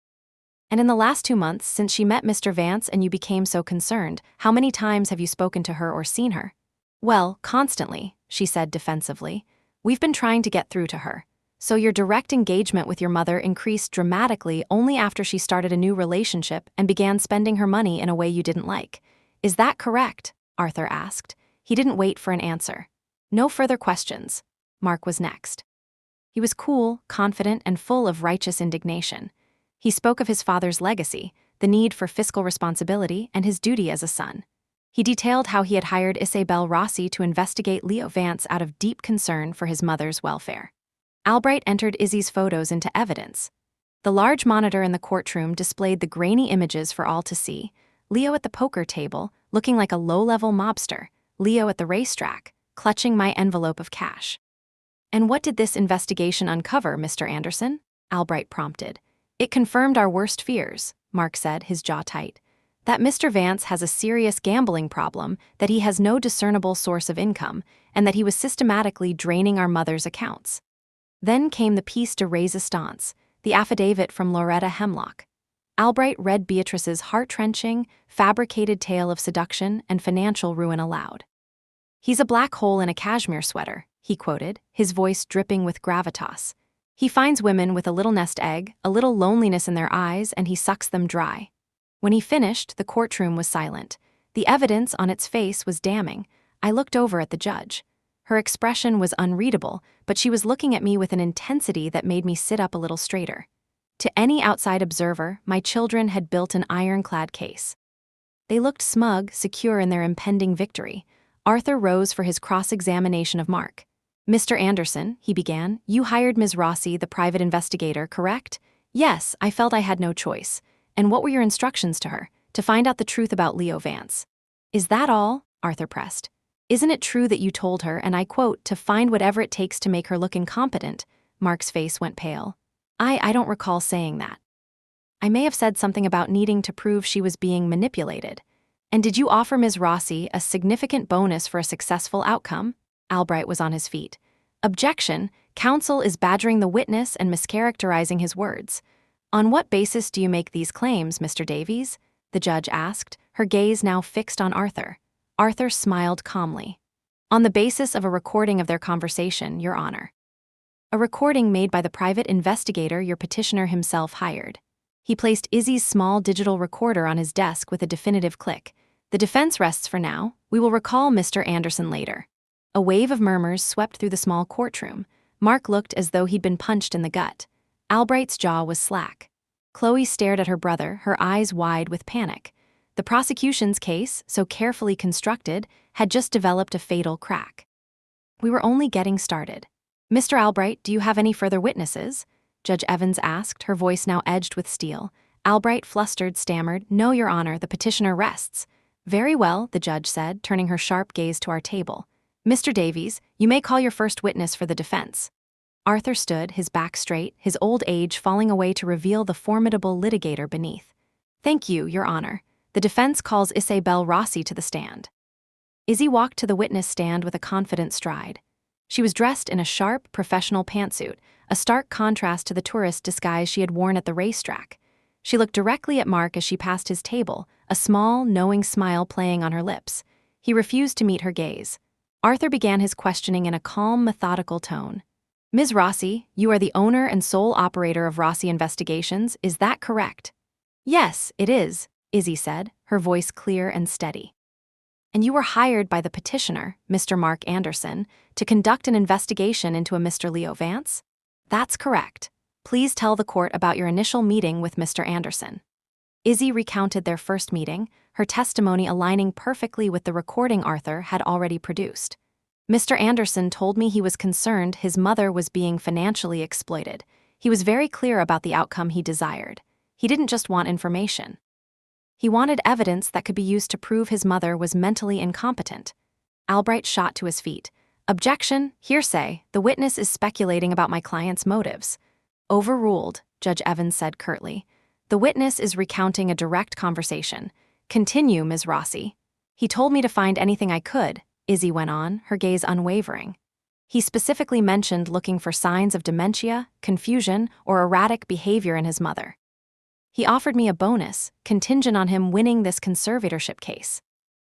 "And in the last 2 months, since she met Mr. Vance and you became so concerned, how many times have you spoken to her or seen her?" "Well, constantly," she said defensively. "We've been trying to get through to her." "So your direct engagement with your mother increased dramatically only after she started a new relationship and began spending her money in a way you didn't like. Is that correct?" Arthur asked. He didn't wait for an answer. "No further questions." Mark was next. He was cool, confident, and full of righteous indignation. He spoke of his father's legacy, the need for fiscal responsibility, and his duty as a son. He detailed how he had hired Isabel Rossi to investigate Leo Vance out of deep concern for his mother's welfare. Albright entered Izzy's photos into evidence. The large monitor in the courtroom displayed the grainy images for all to see: Leo at the poker table, looking like a low-level mobster; Leo at the racetrack, clutching my envelope of cash. "And what did this investigation uncover, Mr. Anderson?" Albright prompted. "It confirmed our worst fears," Mark said, his jaw tight. That Mr. Vance has a serious gambling problem, that he has no discernible source of income, and that he was systematically draining our mother's accounts. Then came the piece de resistance, the affidavit from Loretta Hemlock. Albright read Beatrice's heart-wrenching, fabricated tale of seduction and financial ruin aloud. "He's a black hole in a cashmere sweater," he quoted, his voice dripping with gravitas. "He finds women with a little nest egg, a little loneliness in their eyes, and he sucks them dry." When he finished, the courtroom was silent. The evidence on its face was damning. I looked over at the judge. Her expression was unreadable, but she was looking at me with an intensity that made me sit up a little straighter. To any outside observer, my children had built an ironclad case. They looked smug, secure in their impending victory. Arthur rose for his cross-examination of Mark. "Mr. Anderson," he began, "you hired Ms. Rossi, the private investigator, correct?" "Yes, I felt I had no choice." "And what were your instructions to her?" "To find out the truth about Leo Vance." "Is that all?" Arthur pressed. "Isn't it true that you told her, and I quote, to find whatever it takes to make her look incompetent?" Mark's face went pale. I don't recall saying that. I may have said something about needing to prove she was being manipulated. "And did you offer Ms. Rossi a significant bonus for a successful outcome?" Albright was on his feet. "Objection! Counsel is badgering the witness and mischaracterizing his words." "On what basis do you make these claims, Mr. Davies?" the judge asked, her gaze now fixed on Arthur. Arthur smiled calmly. "On the basis of a recording of their conversation, Your Honor." "A recording made by the private investigator your petitioner himself hired." He placed Izzy's small digital recorder on his desk with a definitive click. "The defense rests for now. We will recall Mr. Anderson later." A wave of murmurs swept through the small courtroom. Mark looked as though he'd been punched in the gut. Albright's jaw was slack. Chloe stared at her brother, her eyes wide with panic. The prosecution's case, so carefully constructed, had just developed a fatal crack. We were only getting started. "Mr. Albright, do you have any further witnesses?" Judge Evans asked, her voice now edged with steel. Albright, flustered, stammered, "No, Your Honor, the petitioner rests." "Very well," the judge said, turning her sharp gaze to our table. "Mr. Davies, you may call your first witness for the defense." Arthur stood, his back straight, his old age falling away to reveal the formidable litigator beneath. "Thank you, Your Honor. The defense calls Isabel Rossi to the stand." Izzy walked to the witness stand with a confident stride. She was dressed in a sharp, professional pantsuit, a stark contrast to the tourist disguise she had worn at the racetrack. She looked directly at Mark as she passed his table, a small, knowing smile playing on her lips. He refused to meet her gaze. Arthur began his questioning in a calm, methodical tone. "Ms. Rossi, you are the owner and sole operator of Rossi Investigations, is that correct?" "Yes, it is," Izzy said, her voice clear and steady. "And you were hired by the petitioner, Mr. Mark Anderson, to conduct an investigation into a Mr. Leo Vance?" "That's correct. Please tell the court about your initial meeting with Mr. Anderson." Izzy recounted their first meeting, her testimony aligning perfectly with the recording Arthur had already produced. "Mr. Anderson told me he was concerned his mother was being financially exploited. He was very clear about the outcome he desired. He didn't just want information. He wanted evidence that could be used to prove his mother was mentally incompetent." Albright shot to his feet. "Objection, hearsay, the witness is speculating about my client's motives." "Overruled," Judge Evans said curtly. "The witness is recounting a direct conversation. Continue, Ms. Rossi." "He told me to find anything I could," Izzy went on, her gaze unwavering. "He specifically mentioned looking for signs of dementia, confusion, or erratic behavior in his mother. He offered me a bonus, contingent on him winning this conservatorship case."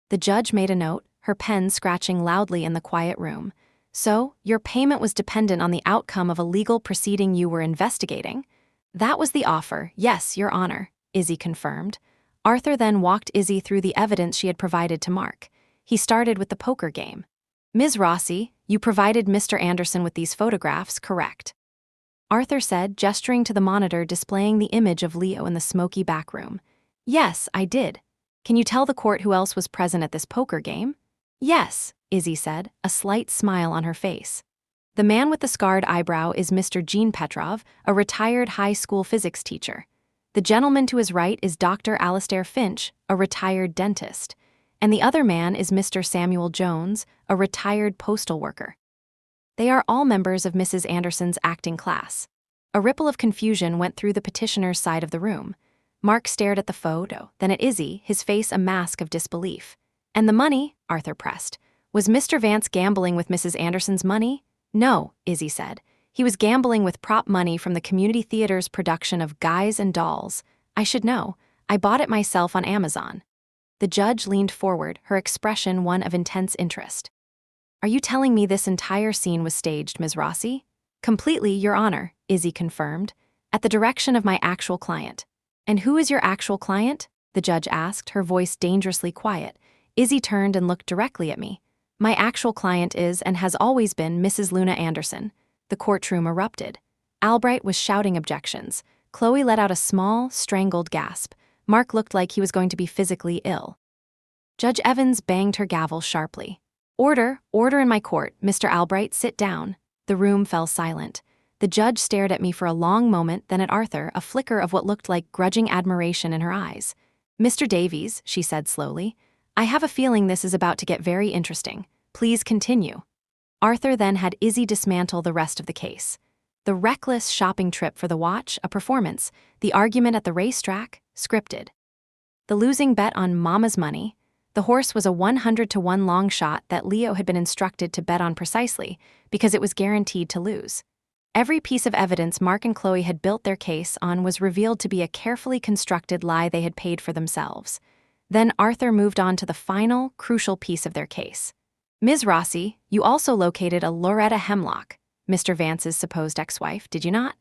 The judge made a note, her pen scratching loudly in the quiet room. "So, your payment was dependent on the outcome of a legal proceeding you were investigating?" "That was the offer, yes, Your Honor," Izzy confirmed. Arthur then walked Izzy through the evidence she had provided to Mark. He started with the poker game. "Ms. Rossi, you provided Mr. Anderson with these photographs, correct?" Arthur said, gesturing to the monitor displaying the image of Leo in the smoky back room. "Yes, I did. Can you tell the court who else was present at this poker game?" "Yes," Izzy said, a slight smile on her face. "The man with the scarred eyebrow is Mr. Gene Petrov, a retired high school physics teacher. The gentleman to his right is Dr. Alastair Finch, a retired dentist. And the other man is Mr. Samuel Jones, a retired postal worker. They are all members of Mrs. Anderson's acting class." A ripple of confusion went through the petitioner's side of the room. Mark stared at the photo, then at Izzy, his face a mask of disbelief. And the money, Arthur pressed. Was Mr. Vance gambling with Mrs. Anderson's money? No, Izzy said. He was gambling with prop money from the community theater's production of Guys and Dolls. I should know. I bought it myself on Amazon. The judge leaned forward, her expression one of intense interest. Are you telling me this entire scene was staged, Ms. Rossi? Completely, Your Honor, Izzy confirmed, at the direction of my actual client. And who is your actual client? The judge asked, her voice dangerously quiet. Izzy turned and looked directly at me. My actual client is and has always been Mrs. Luna Anderson. The courtroom erupted. Albright was shouting objections. Chloe let out a small, strangled gasp. Mark looked like he was going to be physically ill. Judge Evans banged her gavel sharply. Order in my court. Mr. Albright, sit down. The room fell silent. The judge stared at me for a long moment, then at Arthur, a flicker of what looked like grudging admiration in her eyes. Mr. Davies, she said slowly, I have a feeling this is about to get very interesting. Please continue. Arthur then had Izzy dismantle the rest of the case. The reckless shopping trip for the watch, a performance. The argument at the racetrack, scripted. The losing bet on Mama's money. The horse was a 100-to-1 long shot that Leo had been instructed to bet on precisely because it was guaranteed to lose. Every piece of evidence Mark and Chloe had built their case on was revealed to be a carefully constructed lie they had paid for themselves. Then Arthur moved on to the final, crucial piece of their case. Ms. Rossi, you also located a Loretta Hemlock, Mr. Vance's supposed ex-wife, did you not?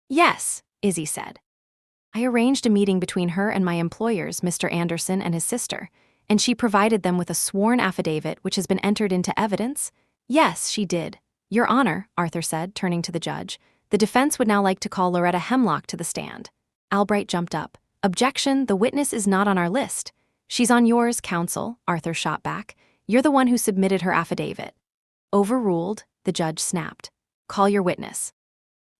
Yes, Izzy said. I arranged a meeting between her and my employers, Mr. Anderson and his sister, and she provided them with a sworn affidavit which has been entered into evidence? Yes, she did. Your Honor, Arthur said, turning to the judge, the defense would now like to call Loretta Hemlock to the stand. Albright jumped up. Objection, the witness is not on our list. She's on yours, counsel, Arthur shot back. You're the one who submitted her affidavit. Overruled, the judge snapped. Call your witness.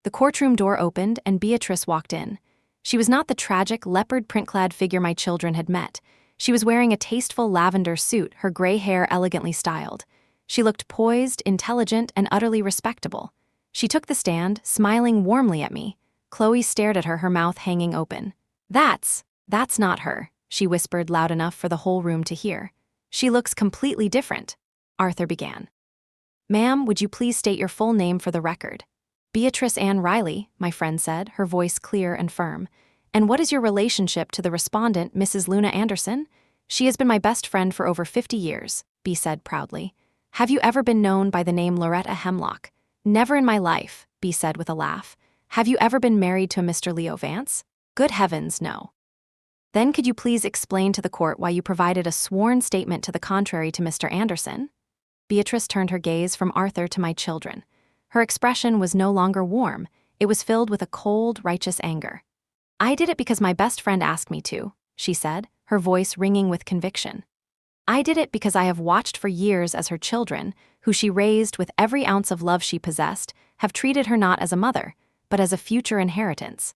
The courtroom door opened and Beatrice walked in. She was not the tragic, leopard print-clad figure my children had met. She was wearing a tasteful lavender suit, her gray hair elegantly styled. She looked poised, intelligent, and utterly respectable. She took the stand, smiling warmly at me. Chloe stared at her, her mouth hanging open. That's not her, she whispered loud enough for the whole room to hear. She looks completely different. Arthur began. Ma'am, would you please state your full name for the record? Beatrice Ann Riley, my friend said, her voice clear and firm. And what is your relationship to the respondent, Mrs. Luna Anderson? She has been my best friend for over 50 years, Bea said proudly. Have you ever been known by the name Loretta Hemlock? Never in my life, Bea said with a laugh. Have you ever been married to a Mr. Leo Vance? Good heavens, no. Then could you please explain to the court why you provided a sworn statement to the contrary to Mr. Anderson? Beatrice turned her gaze from Arthur to my children. Her expression was no longer warm. It was filled with a cold, righteous anger. I did it because my best friend asked me to, she said, her voice ringing with conviction. I did it because I have watched for years as her children, who she raised with every ounce of love she possessed, have treated her not as a mother, but as a future inheritance.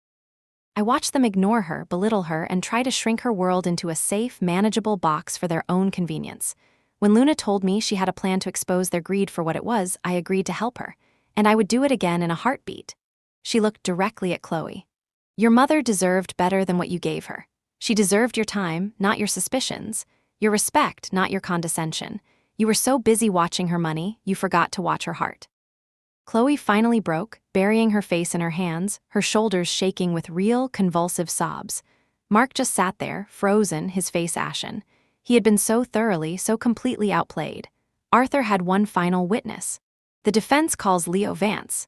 I watched them ignore her, belittle her, and try to shrink her world into a safe, manageable box for their own convenience. When Luna told me she had a plan to expose their greed for what it was, I agreed to help her, and I would do it again in a heartbeat. She looked directly at Chloe. Your mother deserved better than what you gave her. She deserved your time, not your suspicions. Your respect, not your condescension. You were so busy watching her money, you forgot to watch her heart. Chloe finally broke, burying her face in her hands, her shoulders shaking with real, convulsive sobs. Mark just sat there, frozen, his face ashen. He had been so thoroughly, so completely outplayed. Arthur had one final witness. The defense calls Leo Vance.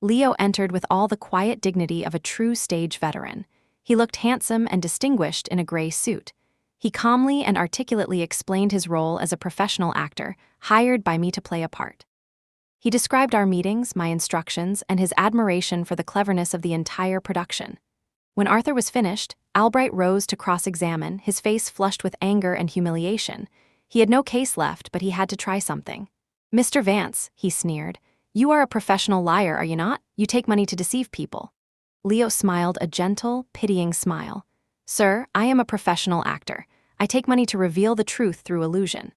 Leo entered with all the quiet dignity of a true stage veteran. He looked handsome and distinguished in a gray suit. He calmly and articulately explained his role as a professional actor, hired by me to play a part. He described our meetings, my instructions, and his admiration for the cleverness of the entire production. When Arthur was finished, Albright rose to cross-examine, his face flushed with anger and humiliation. He had no case left, but he had to try something. Mr. Vance, he sneered, you are a professional liar, are you not? You take money to deceive people. Leo smiled a gentle, pitying smile. Sir, I am a professional actor. I take money to reveal the truth through illusion.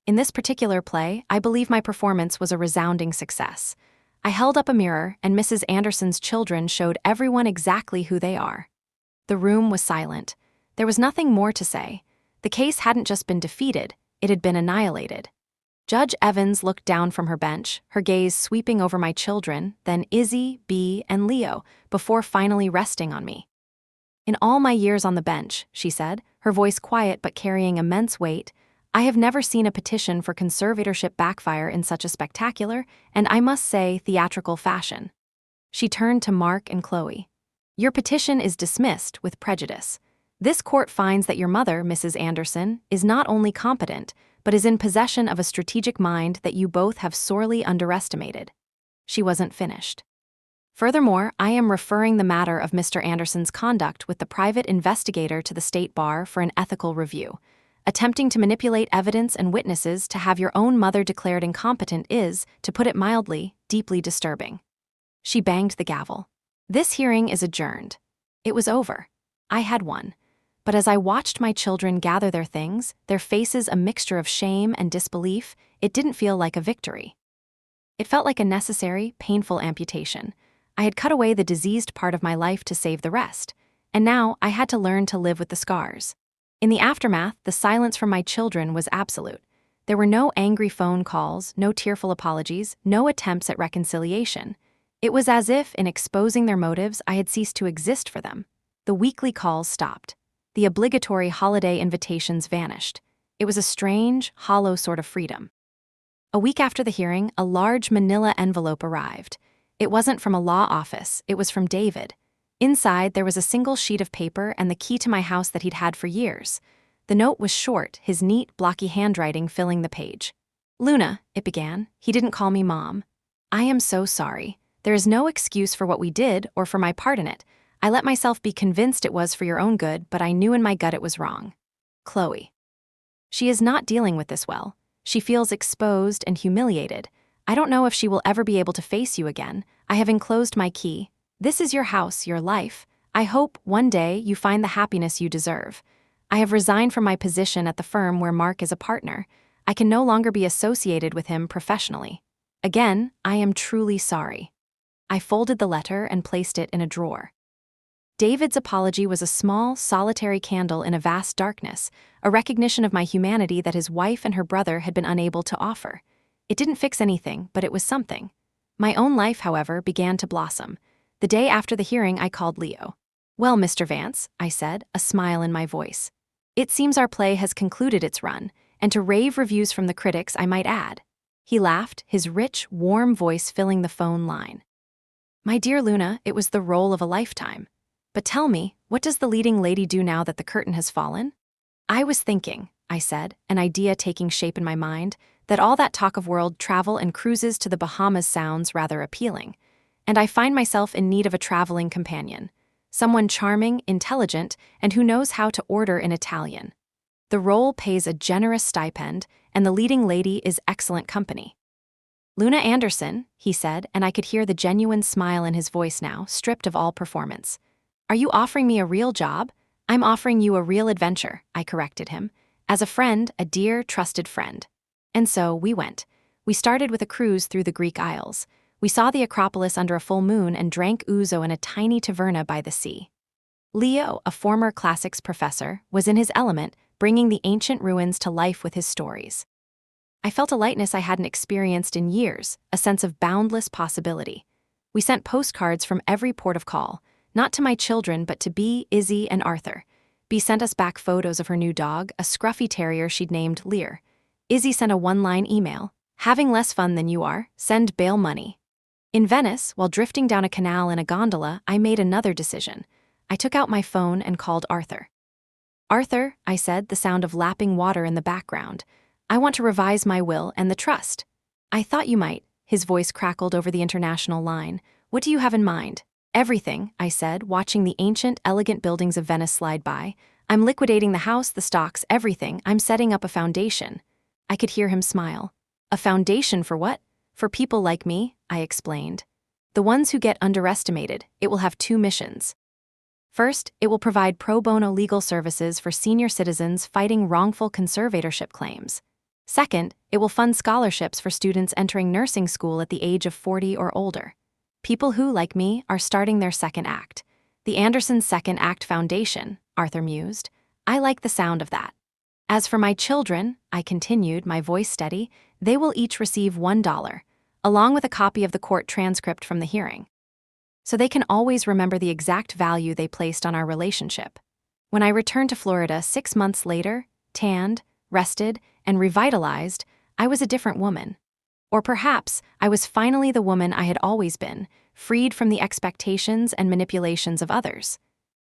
In this particular play, I believe my performance was a resounding success. I held up a mirror, and Mrs. Anderson's children showed everyone exactly who they are. The room was silent. There was nothing more to say. The case hadn't just been defeated, it had been annihilated. Judge Evans looked down from her bench, her gaze sweeping over my children, then Izzy, Bee, and Leo, before finally resting on me. "In all my years on the bench," she said, her voice quiet but carrying immense weight, "I have never seen a petition for conservatorship backfire in such a spectacular, and I must say theatrical fashion." She turned to Mark and Chloe. "Your petition is dismissed with prejudice. This court finds that your mother, Mrs. Anderson, is not only competent, but is in possession of a strategic mind that you both have sorely underestimated." She wasn't finished. "Furthermore, I am referring the matter of Mr. Anderson's conduct with the private investigator to the State Bar for an ethical review. Attempting to manipulate evidence and witnesses to have your own mother declared incompetent is, to put it mildly, deeply disturbing." She banged the gavel. "This hearing is adjourned." It was over. I had won. But as I watched my children gather their things, their faces a mixture of shame and disbelief, it didn't feel like a victory. It felt like a necessary, painful amputation. I had cut away the diseased part of my life to save the rest, and now I had to learn to live with the scars. In the aftermath, the silence from my children was absolute. There were no angry phone calls, no tearful apologies, no attempts at reconciliation. It was as if, in exposing their motives, I had ceased to exist for them. The weekly calls stopped. The obligatory holiday invitations vanished. It was a strange, hollow sort of freedom. A week after the hearing, a large manila envelope arrived. It wasn't from a law office, it was from David. Inside, there was a single sheet of paper and the key to my house that he'd had for years. The note was short, his neat, blocky handwriting filling the page. "Luna," it began. He didn't call me Mom. "I am so sorry. There is no excuse for what we did or for my part in it. I let myself be convinced it was for your own good, but I knew in my gut it was wrong. Chloe." She is not dealing with this well. She feels exposed and humiliated. I don't know if she will ever be able to face you again. I have enclosed my key. This is your house, your life. I hope, one day, you find the happiness you deserve. I have resigned from my position at the firm where Mark is a partner. I can no longer be associated with him professionally. Again, I am truly sorry. I folded the letter and placed it in a drawer. David's apology was a small, solitary candle in a vast darkness, a recognition of my humanity that his wife and her brother had been unable to offer. It didn't fix anything, but it was something. My own life, however, began to blossom. The day after the hearing, I called Leo. "Well, Mr. Vance," I said, a smile in my voice. "It seems our play has concluded its run, and to rave reviews from the critics, I might add." He laughed, his rich, warm voice filling the phone line. "My dear Luna, it was the role of a lifetime. But tell me, what does the leading lady do now that the curtain has fallen?" "I was thinking," I said, an idea taking shape in my mind, "that all that talk of world travel and cruises to the Bahamas sounds rather appealing. And I find myself in need of a traveling companion. Someone charming, intelligent, and who knows how to order in Italian. The role pays a generous stipend, and the leading lady is excellent company." "Luna Anderson," he said, and I could hear the genuine smile in his voice now, stripped of all performance. "Are you offering me a real job?" "I'm offering you a real adventure," I corrected him. "As a friend, a dear, trusted friend." And so we went. We started with a cruise through the Greek Isles. We saw the Acropolis under a full moon and drank ouzo in a tiny taverna by the sea. Leo, a former classics professor, was in his element, bringing the ancient ruins to life with his stories. I felt a lightness I hadn't experienced in years, a sense of boundless possibility. We sent postcards from every port of call, not to my children but to Bee, Izzy, and Arthur. Bee sent us back photos of her new dog, a scruffy terrier she'd named Lear. Izzy sent a one-line email: "Having less fun than you are, send bail money." In Venice, while drifting down a canal in a gondola, I made another decision. I took out my phone and called Arthur. "Arthur," I said, the sound of lapping water in the background, "I want to revise my will and the trust." "I thought you might," his voice crackled over the international line. "What do you have in mind?" "Everything," I said, watching the ancient, elegant buildings of Venice slide by. "I'm liquidating the house, the stocks, everything. I'm setting up a foundation." I could hear him smile. "A foundation for what?" "For people like me," I explained. "The ones who get underestimated. It will have two missions. First, it will provide pro bono legal services for senior citizens fighting wrongful conservatorship claims. Second, it will fund scholarships for students entering nursing school at the age of 40 or older. People who, like me, are starting their second act. The Andersons' second act foundation, Arthur mused. I like the sound of that. As for my children, I continued, my voice steady, they will each receive $1, along with a copy of the court transcript from the hearing. So they can always remember the exact value they placed on our relationship. When I returned to Florida 6 months later, tanned, rested, and revitalized, I was a different woman. Or perhaps I was finally the woman I had always been, freed from the expectations and manipulations of others.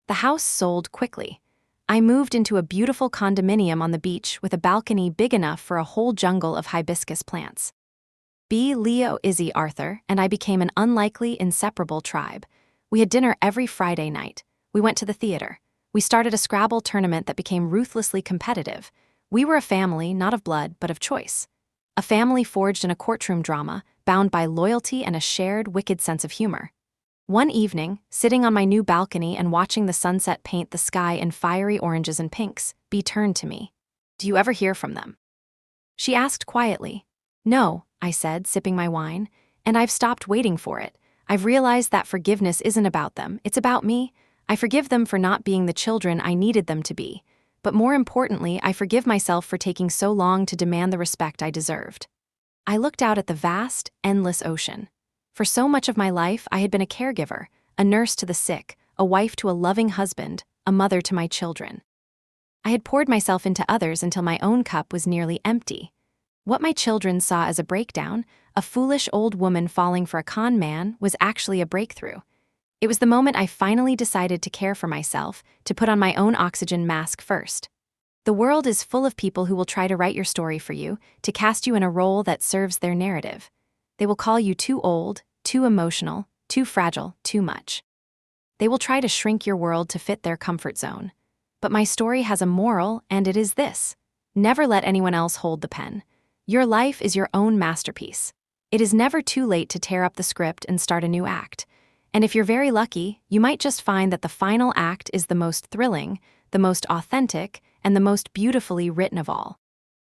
The house sold quickly. I moved into a beautiful condominium on the beach with a balcony big enough for a whole jungle of hibiscus plants. B, Leo, Izzy, Arthur, and I became an unlikely, inseparable tribe. We had dinner every Friday night. We went to the theater. We started a Scrabble tournament that became ruthlessly competitive. We were a family, not of blood, but of choice. A family forged in a courtroom drama, bound by loyalty and a shared, wicked sense of humor. One evening, sitting on my new balcony and watching the sunset paint the sky in fiery oranges and pinks, B turned to me. "Do you ever hear from them?" She asked quietly. "No," I said, sipping my wine, "and I've stopped waiting for it. I've realized that forgiveness isn't about them, it's about me. I forgive them for not being the children I needed them to be. But more importantly, I forgive myself for taking so long to demand the respect I deserved." I looked out at the vast, endless ocean. For so much of my life, I had been a caregiver, a nurse to the sick, a wife to a loving husband, a mother to my children. I had poured myself into others until my own cup was nearly empty. What my children saw as a breakdown, a foolish old woman falling for a con man, was actually a breakthrough. It was the moment I finally decided to care for myself, to put on my own oxygen mask first. The world is full of people who will try to write your story for you, to cast you in a role that serves their narrative. They will call you too old, too emotional, too fragile, too much. They will try to shrink your world to fit their comfort zone. But my story has a moral, and it is this: never let anyone else hold the pen. Your life is your own masterpiece. It is never too late to tear up the script and start a new act. And if you're very lucky, you might just find that the final act is the most thrilling, the most authentic, and the most beautifully written of all.